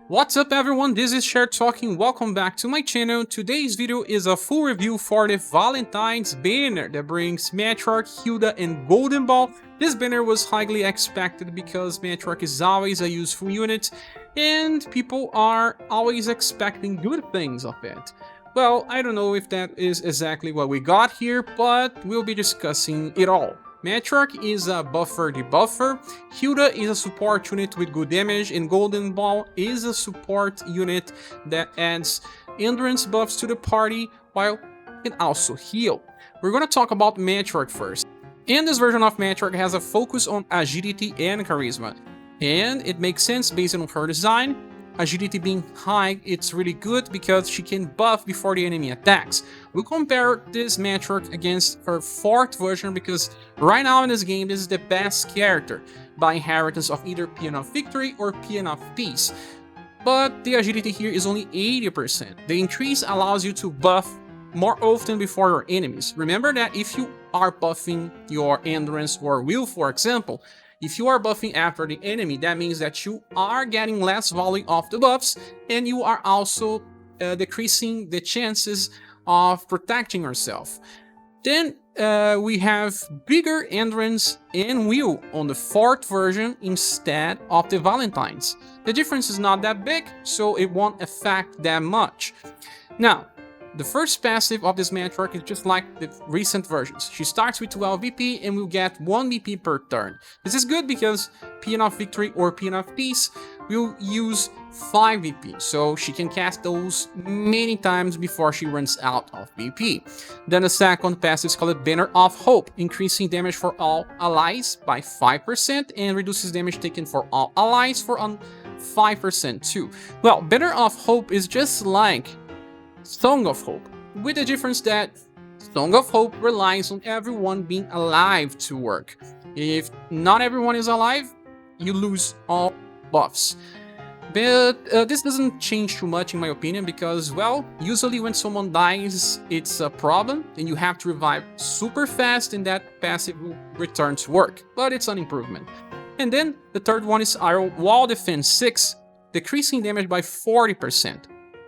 What's up everyone, this is Cher talking, welcome back to my channel. Today's video is a full review for the Valentines banner that brings Matriarch, Hilda and Golden Ball. This banner was highly expected because Matriarch is always a useful unit and people are always expecting good things of it. Well, I don't know if that is exactly what we got here, but we'll be discussing it all. Matriarch is a buffer debuffer, Hilda is a support unit with good damage, and Golden Ball is a support unit that adds endurance buffs to the party while it can also heal. We're gonna talk about Matriarch first. And this version of Matriarch has a focus on agility and charisma. And it makes sense based on her design. Agility being high, it's really good because she can buff before the enemy attacks. We'll compare this Matriarch against her 4th version because right now in this game, this is the best character by inheritance of either Paean of Victory or Paean of Peace. But the agility here is only 80%. The increase allows you to buff more often before your enemies. Remember that if you are buffing your endurance or will, for example, if you are buffing after the enemy, that means that you are getting less volley of the buffs and you are also decreasing the chances of protecting yourself. Then we have bigger endurance and will on the 4th version instead of the Valentines. The difference is not that big, so it won't affect that much. Now, the first passive of this Matriarch is just like the recent versions. She starts with 12 BP and will get 1 BP per turn. This is good because Paean of Victory or Paean of Peace will use 5 BP, so she can cast those many times before she runs out of BP. Then the second passive is called Banner of Hope, increasing damage for all allies by 5% and reduces damage taken for all allies for 5% too. Well, Banner of Hope is just like Song of Hope, with the difference that Song of Hope relies on everyone being alive to work. If not everyone is alive, you lose all buffs. But this doesn't change too much in my opinion because, well, usually when someone dies, it's a problem and you have to revive super fast and that passive will return to work, but it's an improvement. And then the third one is our Wall Defense 6, decreasing damage by 40%.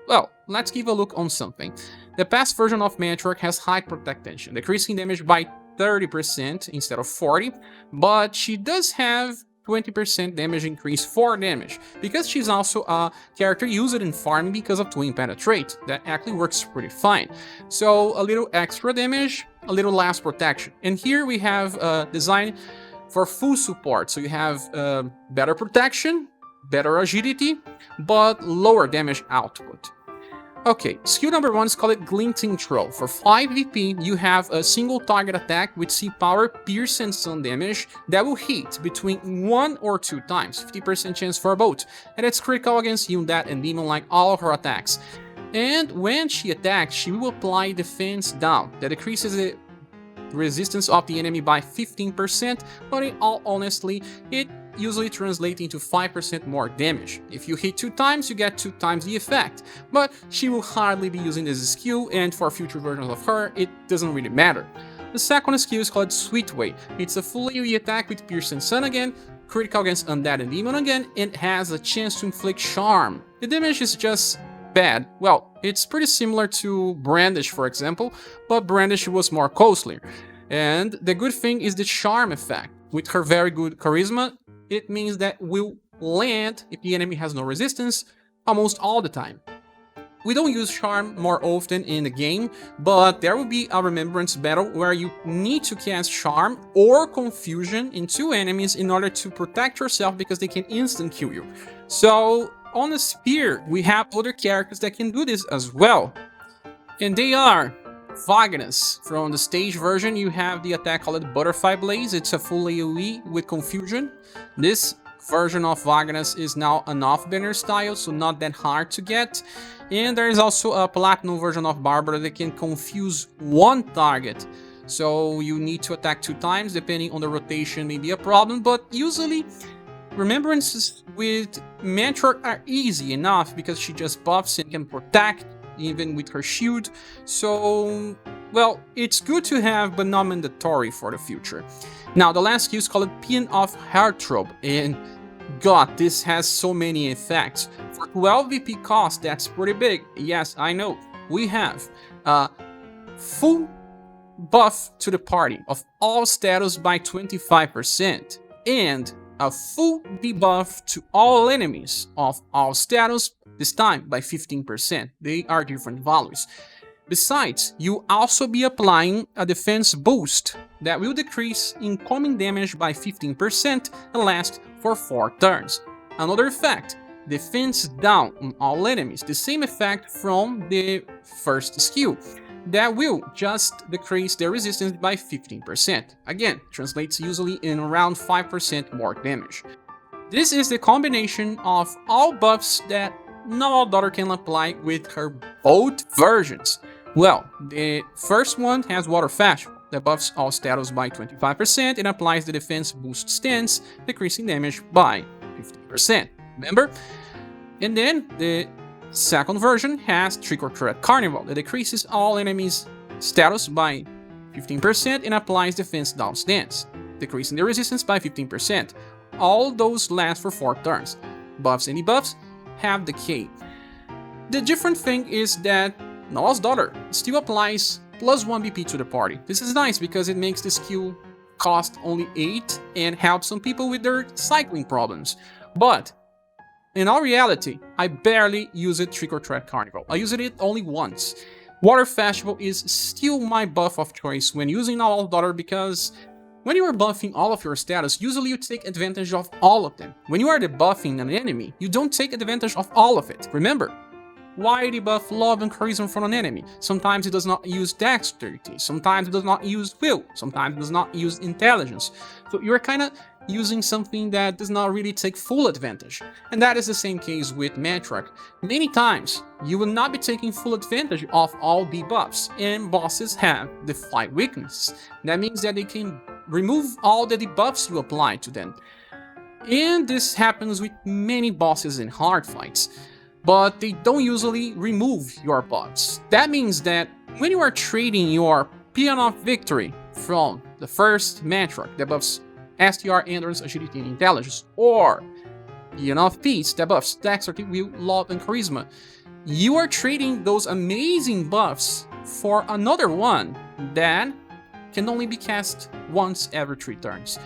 Well, let's give a look on something. The past version of Matriarch has high protection, decreasing damage by 30% instead of 40%, but she does have 20% damage increase for damage, because she's also a character used in farming because of Twin Penetrate. That actually works pretty fine. So a little extra damage, a little less protection. And here we have design for full support, so you have better protection, better agility, but lower damage output. Okay, skill number 1 is called Glinting Troll. For 5 VP, you have a single target attack with C power, pierce and stun damage that will hit between 1 or 2 times, 50% chance for both, and it's critical against Undead and Demon like all of her attacks. And when she attacks, she will apply Defense Down, that decreases the resistance of the enemy by 15%, but in all honesty, it usually translates into 5% more damage. If you hit 2 times, you get 2 times the effect, but she will hardly be using this skill, and for future versions of her, it doesn't really matter. The second skill is called Sweet Way. It's a full AoE attack with Pierce and Sun again, critical against Undead and Demon again, and has a chance to inflict Charm. The damage is just bad. Well, it's pretty similar to Brandish, for example, but Brandish was more costly. And the good thing is the Charm effect. With her very good charisma, it means that will land if the enemy has no resistance almost all the time. We don't use Charm more often in the game, but there will be a Remembrance battle where you need to cast Charm or Confusion in 2 enemies in order to protect yourself because they can instant kill you. So on the Spear, we have other characters that can do this as well. And they are Vagnus. From the stage version, you have the attack called Butterfly Blaze. It's a full AoE with Confusion. This version of Vagnus is now an off-banner style, so not that hard to get. And there is also a Platinum version of Barbara that can confuse 1 target. So you need to attack 2 times, depending on the rotation may be a problem, but usually Remembrances with Matriarch are easy enough because she just buffs and can protect even with her shield, so, well, it's good to have but not mandatory for the future. Now, the last skill is called Paean of Heartthrob, and God, this has so many effects. For 12 VP cost, that's pretty big. Yes, I know. We have a full buff to the party of all status by 25% and a full debuff to all enemies of all status, this time by 15%. They are different values. Besides, you'll also be applying a defense boost that will decrease incoming damage by 15% and last for 4 turns. Another effect, defense down on all enemies, the same effect from the first skill, that will just decrease their resistance by 15%. Again, translates usually in around 5% more damage. This is the combination of all buffs that not all daughter can apply with her both versions. Well, the first one has Water Festival that buffs all status by 25% and applies the defense boost stance, decreasing damage by 15%. Remember? And then the second version has Trick or Treat Carnival that decreases all enemies' status by 15% and applies defense down stance, decreasing the resistance by 15%. All those last for 4 turns. Buffs and debuffs have decay. The different thing is that Nala's daughter still applies plus 1 BP to the party. This is nice because it makes the skill cost only 8 and helps some people with their cycling problems. But in all reality, I barely use it Trick or Treat Carnival. I used it only once. Water Festival is still my buff of choice when using Nala's daughter because when you are buffing all of your status, usually you take advantage of all of them. When you are debuffing an enemy, you don't take advantage of all of it. Remember, why debuff love and charisma from an enemy? Sometimes it does not use dexterity, sometimes it does not use will, sometimes it does not use intelligence. So you're kind of using something that does not really take full advantage. And that is the same case with Matriarch. Many times, you will not be taking full advantage of all debuffs, and bosses have the fight weaknesses. That means that they can remove all the debuffs you apply to them. And this happens with many bosses in hard fights, but they don't usually remove your buffs. That means that when you are trading your Peon of Victory from the first Matriarch that buffs STR, Endurance, Agility, and Intelligence, or Peon of Peace that buffs Dexterity, Will, Love, and Charisma, you are trading those amazing buffs for another one that can only be cast once every 3 turns.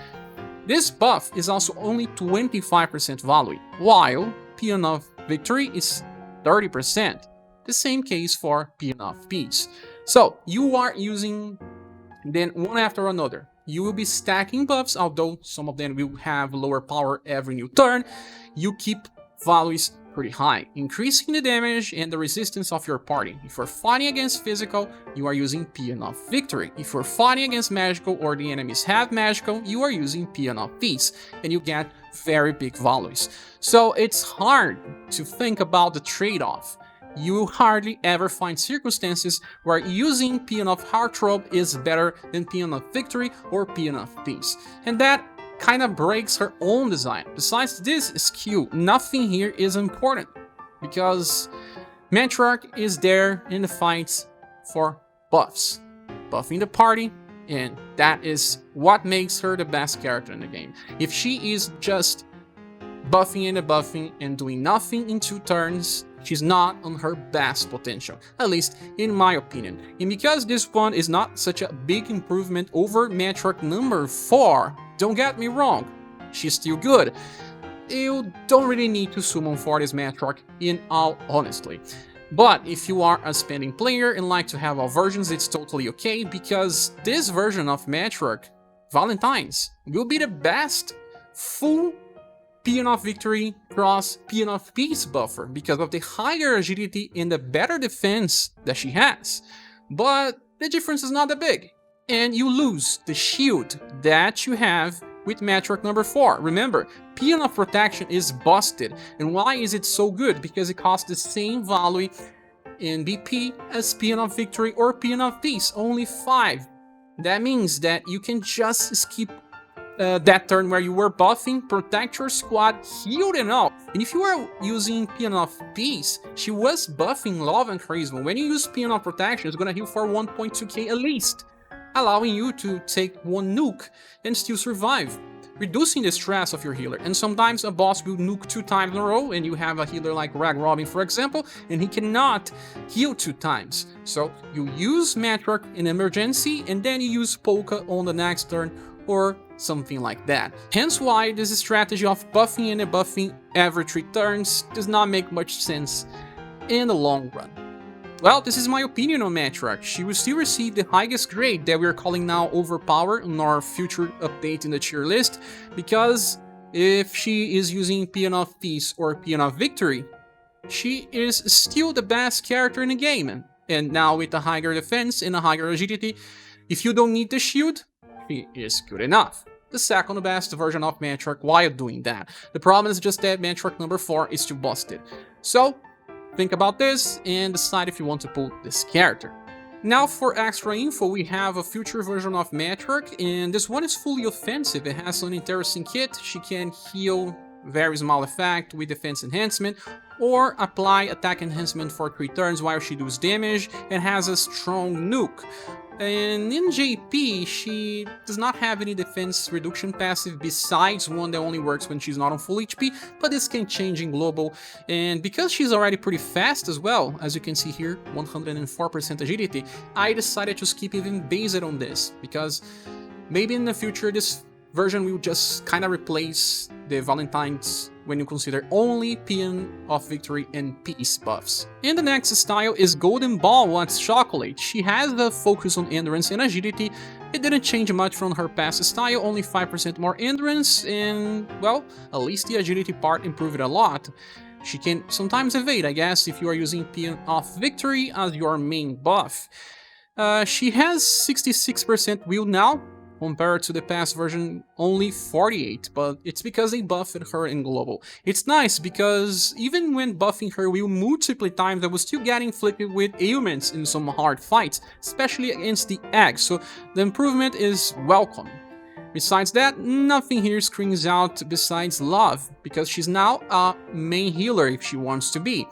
This buff is also only 25% value, while Peon of Victory is 30%. The same case for Peon of Peace. So you are using them one after another. You will be stacking buffs, although some of them will have lower power every new turn. You keep values pretty high, increasing the damage and the resistance of your party. If you're fighting against physical, you are using Peon of Victory. If you're fighting against magical or the enemies have magical, you are using Peon of Peace, and you get very big values. So it's hard to think about the trade-off. You will hardly ever find circumstances where using Peon of Heartthrob is better than Peon of Victory or Peon of Peace. And that kind of breaks her own design. Besides this skill, nothing here is important, because Matriarch is there in the fights for buffs, buffing the party, and that is what makes her the best character in the game. If she is just buffing and debuffing and doing nothing in 2 turns, she's not on her best potential, at least in my opinion. And because this one is not such a big improvement over Matriarch number 4, don't get me wrong, she's still good. You don't really need to summon for this Matriarch, in all honesty. But if you are a spending player and like to have all versions, it's totally okay, because this version of Matriarch, Valentines, will be the best full Peon of Victory cross Peon of Peace buffer because of the higher agility and the better defense that she has. But the difference is not that big, and you lose the shield that you have with Matriarch number 4. Remember, Peon of Protection is busted, and why is it so good? Because it costs the same value in BP as Peon of Victory or Peon of Peace, only 5. That means that you can just skip that turn where you were buffing, protect your squad, healed and all. And if you are using Peon of Peace, she was buffing Love and Charisma. When you use Peon of Protection, it's gonna heal for 1.2k at least, allowing you to take 1 nuke and still survive. reducing the stress of your healer. And sometimes a boss will nuke 2 times in a row, and you have a healer like Rag Robin, for example, and he cannot heal 2 times. So you use Matriarch in emergency, and then you use Polka on the next turn, or something like that. Hence why this strategy of buffing and debuffing every 3 turns does not make much sense in the long run. Well, this is my opinion on Matriarch. She will still receive the highest grade that we are calling now Overpower in our future update in the tier list, because if she is using Paean of Peace or Paean of Victory, she is still the best character in the game. And now with a higher defense and a higher agility, if you don't need the shield, she is good enough. The second best version of Matriarch while doing that. The problem is just that Matriarch number 4 is too busted. So, think about this and decide if you want to pull this character. Now for extra info, we have a future version of Matriarch, and this one is fully offensive. It has an interesting kit. She can heal very small effect with defense enhancement, or apply attack enhancement for 3 turns while she does damage, and has a strong nuke. And in JP, she does not have any defense reduction passive besides one that only works when she's not on full HP, but this can change in global. And because she's already pretty fast as well, as you can see here, 104% agility, I decided to skip even based on this, because maybe in the future this version will just kind of replace the Valentines when you consider only Paean of Victory and Peace buffs. And the next style is Golden Ball Wants Chocolate. She has the focus on endurance and agility. It didn't change much from her past style, only 5% more endurance, and well, at least the agility part improved a lot. She can sometimes evade, I guess, if you are using Paean of Victory as your main buff. She has 66% will now, compared to the past version only 48, but it's because they buffed her in global. It's nice because even when buffing her will multiple times, I was still getting inflicted with ailments in some hard fights, especially against the egg, so the improvement is welcome. Besides that, nothing here screams out besides love, because she's now a main healer if she wants to be.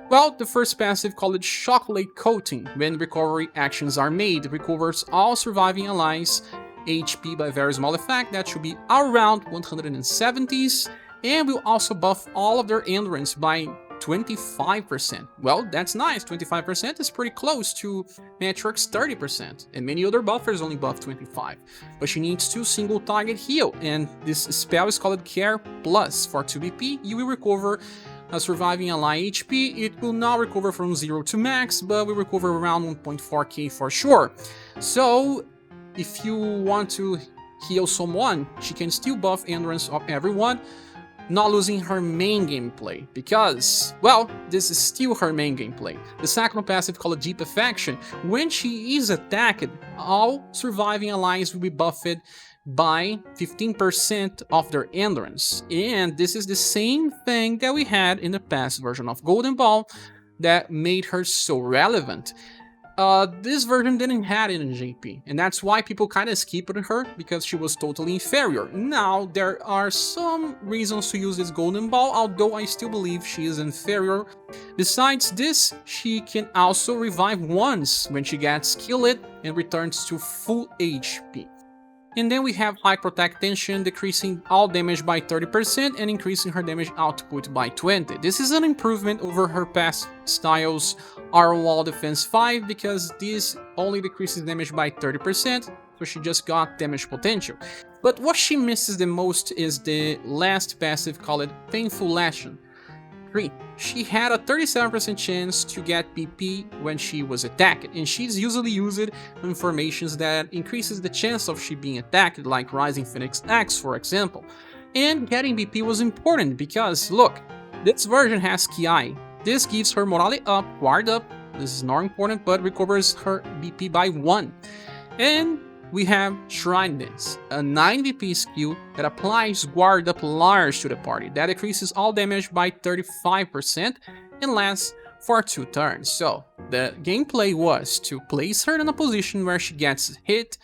Well, the first passive, called Chocolate Coating, when recovery actions are made, recovers all surviving allies HP by a very small effect that should be around 170s, and will also buff all of their endurance by 25%. Well, that's nice. 25% is pretty close to Matriarch's 30%, and many other buffers only buff 25. But she needs 2 single target heal, and this spell is called Care Plus. For 2 BP, you will recover a surviving ally HP. It will not recover from 0 to max, but will recover around 1.4k for sure. So if you want to heal someone, she can still buff endurance of everyone, not losing her main gameplay, because, well, this is still her main gameplay. The second passive, called Deep Affection, when she is attacked, all surviving allies will be buffed by 15% of their endurance. And this is the same thing that we had in the past version of Golden Ball that made her so relevant. This version didn't have it in JP, and that's why people kind of skipped her, because she was totally inferior. Now, there are some reasons to use this Golden Ball, although I still believe she is inferior. Besides this, she can also revive once when she gets killed and returns to full HP. And then we have High Protect Tension, decreasing all damage by 30% and increasing her damage output by 20. This is an improvement over her past styles Iron Wall Defense 5, because this only decreases damage by 30%, so she just got damage potential. But what she misses the most is the last passive, called Painful Lashing. She had a 37% chance to get BP when she was attacked, and she's usually used in formations that increases the chance of she being attacked, like Rising Phoenix X, for example. And getting BP was important because, look, this version has Ki. This gives her morale up, guard up, this is not important, but recovers her BP by 1. And we have Shrine Dance, a 9 VP skill that applies Guard Up Large to the party, that decreases all damage by 35% and lasts for 2 turns. So, the gameplay was to place her in a position where she gets hit,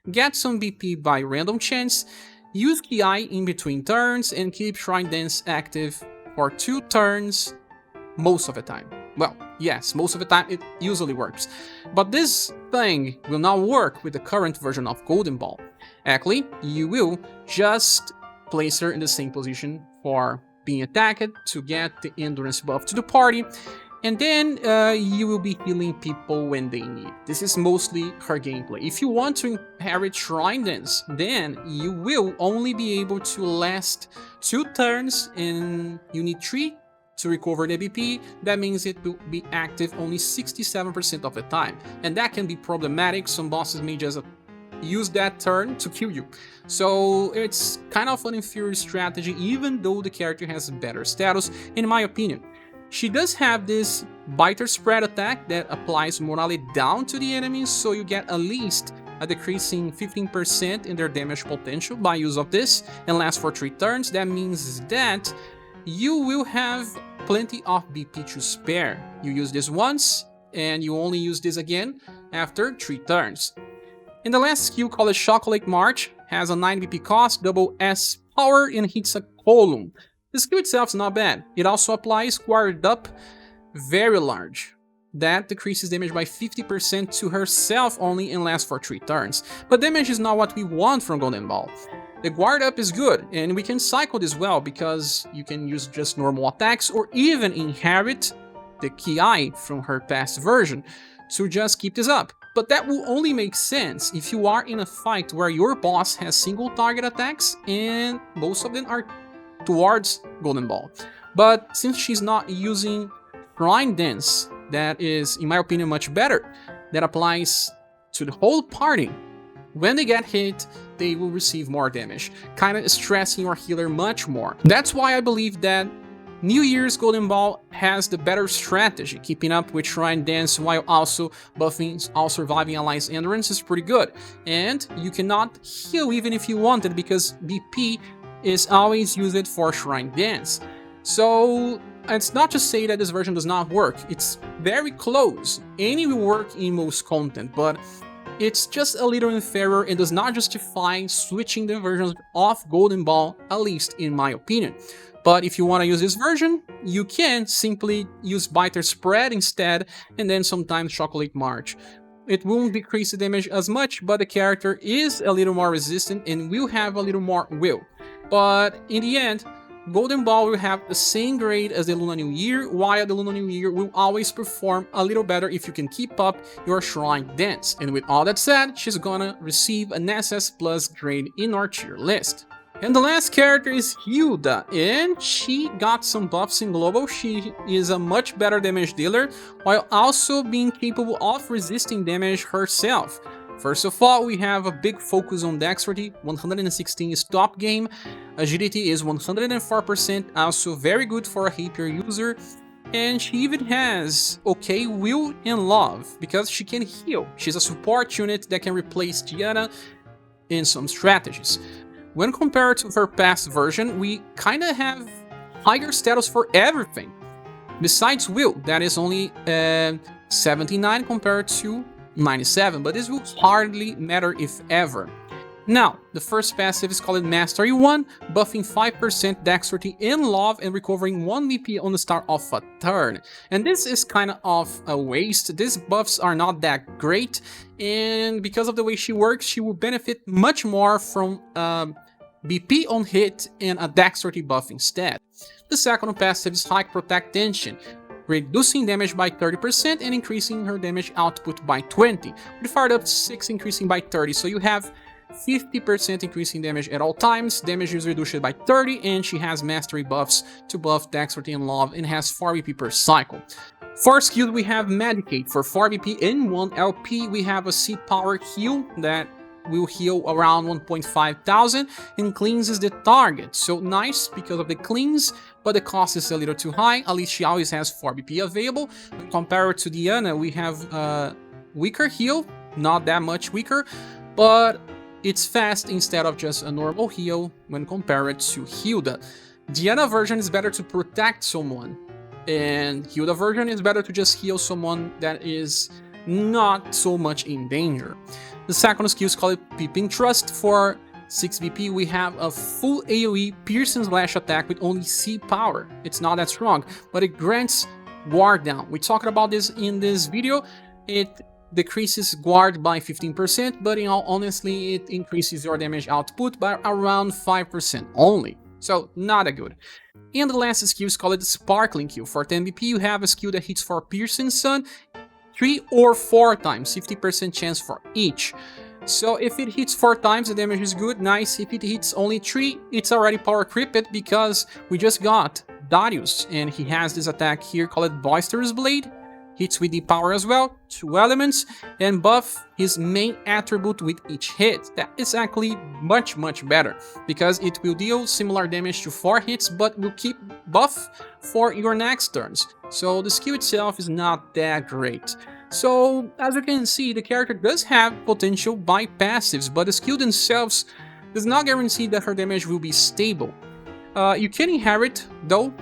get some BP by random chance, use Ki in between turns, and keep Shrine Dance active for 2 turns most of the time. Well, yes, most of the time it usually works. But this thing will not work with the current version of Golden Ball. Actually, you will just place her in the same position for being attacked to get the endurance buff to the party. And then you will be healing people when they need. This is mostly her gameplay. If you want to inherit Shrine Dance, then you will only be able to last 2 turns and you need 3 to recover the BP. That means it will be active only 67% of the time. And that can be problematic. Some bosses may just use that turn to kill you. So it's kind of an inferior strategy, even though the character has better status, in my opinion. She does have this biter spread attack that applies morale down to the enemies, so you get at least a decreasing 15% in their damage potential by use of this, and lasts for 3 turns. That means that you will have plenty of BP to spare. You use this once, and you only use this again after 3 turns. And the last skill, called Chocolate March, has a 9 BP cost, double S power, and hits a column. The skill itself is not bad. It also applies Guard Up very large. That decreases damage by 50% to herself only and lasts for 3 turns. But damage is not what we want from Golden Ball. The Guard Up is good, and we can cycle this well because you can use just normal attacks or even inherit the Ki from her past version to just keep this up. But that will only make sense if you are in a fight where your boss has single target attacks and most of them are towards Golden Ball. But since she's not using Shrine Dance, that is, in my opinion, much better, that applies to the whole party. When they get hit, they will receive more damage, kind of stressing your healer much more. That's why I believe that New Year's Golden Ball has the better strategy. Keeping up with Shrine Dance while also buffing all surviving allies' endurance is pretty good. And you cannot heal even if you wanted, because BP is always used for Shrine Dance. So it's not to say that this version does not work. It's very close. Any will work in most content, but it's just a little inferior and does not justify switching the versions of Golden Ball, at least in my opinion. But if you want to use this version, you can simply use Biter Spread instead, and then sometimes Chocolate March. It won't decrease the damage as much, but the character is a little more resistant and will have a little more will. But in the end, Golden Ball will have the same grade as the Lunar New Year, while the Lunar New Year will always perform a little better if you can keep up your Shrine Dance. And with all that said, she's gonna receive an SS Plus grade in our tier list. And the last character is Hilda, and she got some buffs in Global. She is a much better damage dealer, while also being capable of resisting damage herself. First of all, we have a big focus on Dexterity, 116 is top game, Agility is 104%, also very good for a rapier user, and she even has okay Will and Love, because she can heal. She's a support unit that can replace Diana in some strategies. When compared to her past version, we kinda have higher status for everything. Besides Will, that is only 79 compared to 97, but this will hardly matter if ever. Now, the first passive is called Mastery 1, buffing 5% Dexterity and Love and recovering 1 BP on the start of a turn. And this is kind of a waste. These buffs are not that great, and because of the way she works, she will benefit much more from BP on hit and a Dexterity buff instead. The second passive is High Protect Tension, reducing damage by 30% and increasing her damage output by 20, with Fired Up 6 increasing by 30, so you have 50% increasing damage at all times, damage is reduced by 30, and she has mastery buffs to buff Dexterity and Love and has 4 BP per cycle. For skill, we have Medicate for 4 BP and 1 LP. We have a C power heal that will heal around 1.5 thousand and cleanses the target. So nice because of the cleanse, but the cost is a little too high. At least she always has 4 BP available. Compared to Diana, we have a weaker heal, not that much weaker, but it's fast instead of just a normal heal when compared to Hilda. Diana version is better to protect someone, and Hilda version is better to just heal someone that is not so much in danger. The second skill is called Peeping Trust. For 6 BP, we have a full AoE piercing slash attack with only C power. It's not that strong, but it grants Guard Down. We talked about this in this video. It decreases guard by 15%, but in all honesty, it increases your damage output by around 5% only. So, not a good. And the last skill is called Sparkling Q. For 10 BP, you have a skill that hits for Piercing Sun 3 or 4 times, 50% chance for each. So if it hits 4 times, the damage is good, nice. If it hits only 3, it's already power creeped because we just got Darius, and he has this attack here called Boisterous Blade. Hits with the power as well, 2 elements, and buff his main attribute with each hit. That is actually much better, because it will deal similar damage to 4 hits, but will keep buff for your next turns. So the skill itself is not that great. So as you can see, the character does have potential by passives, but the skill themselves does not guarantee that her damage will be stable. You can inherit, though,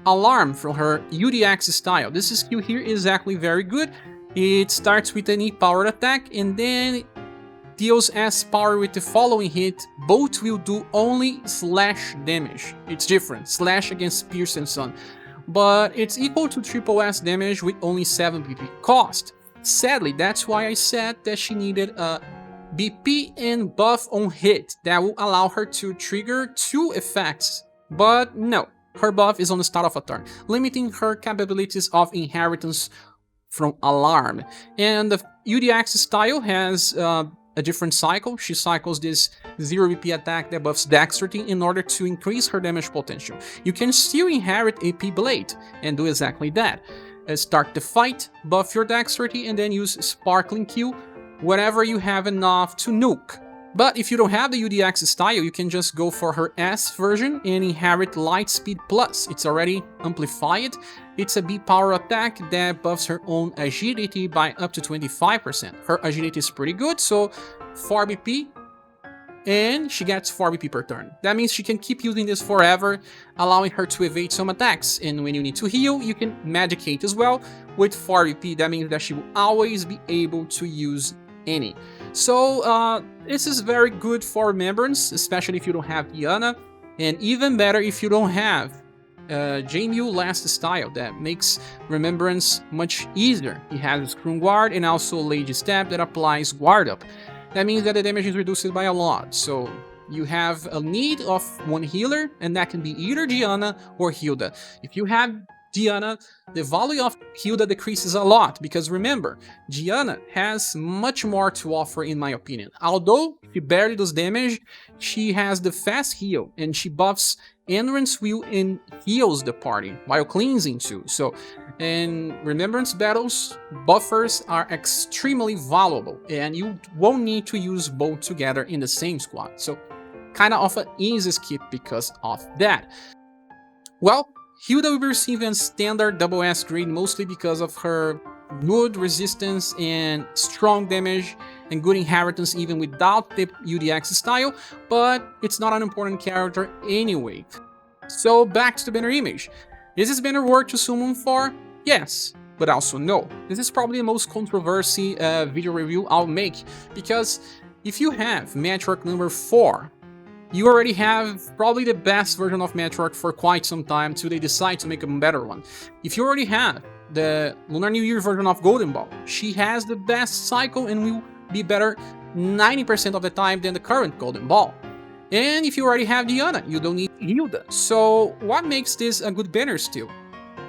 Alarm from her UDX style. This skill here is actually very good. It starts with an E-powered attack and then deals S power with the following hit. Both will do only slash damage. It's different, slash against Pierce and Sun. But it's equal to triple S damage with only 7 BP cost. Sadly, that's why I said that she needed a BP and buff on hit that will allow her to trigger 2 effects. But no. Her buff is on the start of a turn, limiting her capabilities of inheritance from Alarm. And the UDX style has a different cycle. She cycles this 0 BP attack that buffs Dexterity in order to increase her damage potential. You can still inherit AP Blade and do exactly that. Start the fight, buff your Dexterity, and then use Sparkling Q whenever you have enough to nuke. But if you don't have the UDX style, you can just go for her S version and inherit Light Speed Plus. It's already amplified. It's a B power attack that buffs her own agility by up to 25%. Her agility is pretty good, so 4 BP, and she gets 4 BP per turn. That means she can keep using this forever, allowing her to evade some attacks. And when you need to heal, you can Medicate as well with 4 BP. That means that she will always be able to use any. So this is very good for Remembrance, especially if you don't have Diana, and even better if you don't have J-Mew last style. That makes Remembrance much easier. He has Scrum Guard and also Lady Stab that applies Guard Up. That means that the damage is reduced by a lot, so you have a need of 1 healer, and that can be either Diana or Hilda. If you have Diana, the value of Hilda decreases a lot, because remember, Diana has much more to offer in my opinion. Although she barely does damage, she has the fast heal, and she buffs Endurance Wheel and heals the party, while cleansing too. So, in Remembrance battles, buffers are extremely valuable, and you won't need to use both together in the same squad. So, kinda of an easy skip because of that. Well, Hilda will be receiving a standard double S grade mostly because of her good resistance and strong damage and good inheritance even without the UDX style, but it's not an important character anyway. So back to the banner image. Is this banner worth to summon for? Yes, but also no. This is probably the most controversy video review I'll make, because if you have Matriarch number 4, you already have probably the best version of Matriarch for quite some time till they decide to make a better one. If you already have the Lunar New Year version of Golden Ball, she has the best cycle and will be better 90% of the time than the current Golden Ball. And if you already have Diana, you don't need Hilda. So what makes this a good banner still?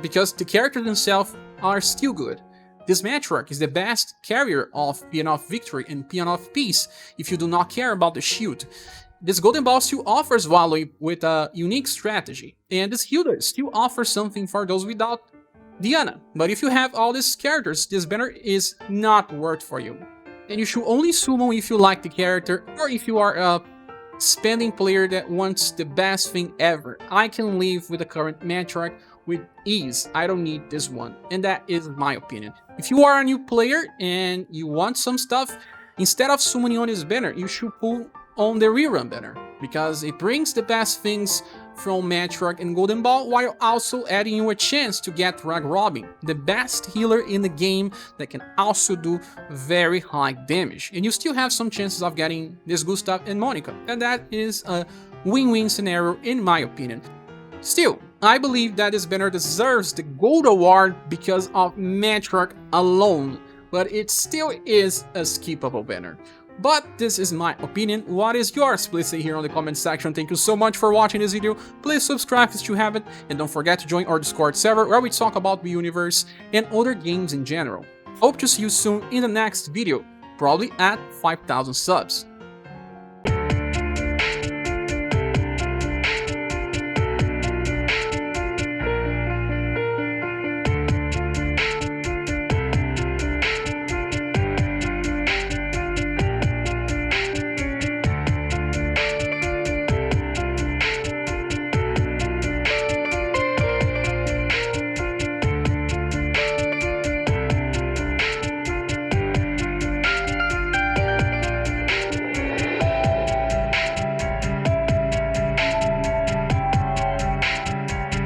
Because the characters themselves are still good. This Matriarch is the best carrier of Paean of Victory and Paean of Peace if you do not care about the shield. This Golden Ball still offers value with a unique strategy, and this Hilda still offers something for those without Diana. But if you have all these characters, this banner is not worth for you. And you should only summon if you like the character, or if you are a spending player that wants the best thing ever. I can live with the current Matriarch with ease. I don't need this one, and that is my opinion. If you are a new player and you want some stuff, instead of summoning on this banner, you should pull on the rerun banner, because it brings the best things from Matriarch and Golden Ball while also adding you a chance to get Rag Robin, the best healer in the game that can also do very high damage. And you still have some chances of getting this Gustav and Monica, and that is a win-win scenario in my opinion. Still, I believe that this banner deserves the Gold Award because of Matriarch alone. but it still is a skippable banner. But this is my opinion. What is yours? Please say here on the comment section. Thank you so much for watching this video. Please subscribe if you haven't, and don't forget to join our Discord server where we talk about the UniverSe and other games in general. Hope to see you soon in the next video, probably at 5,000 subs.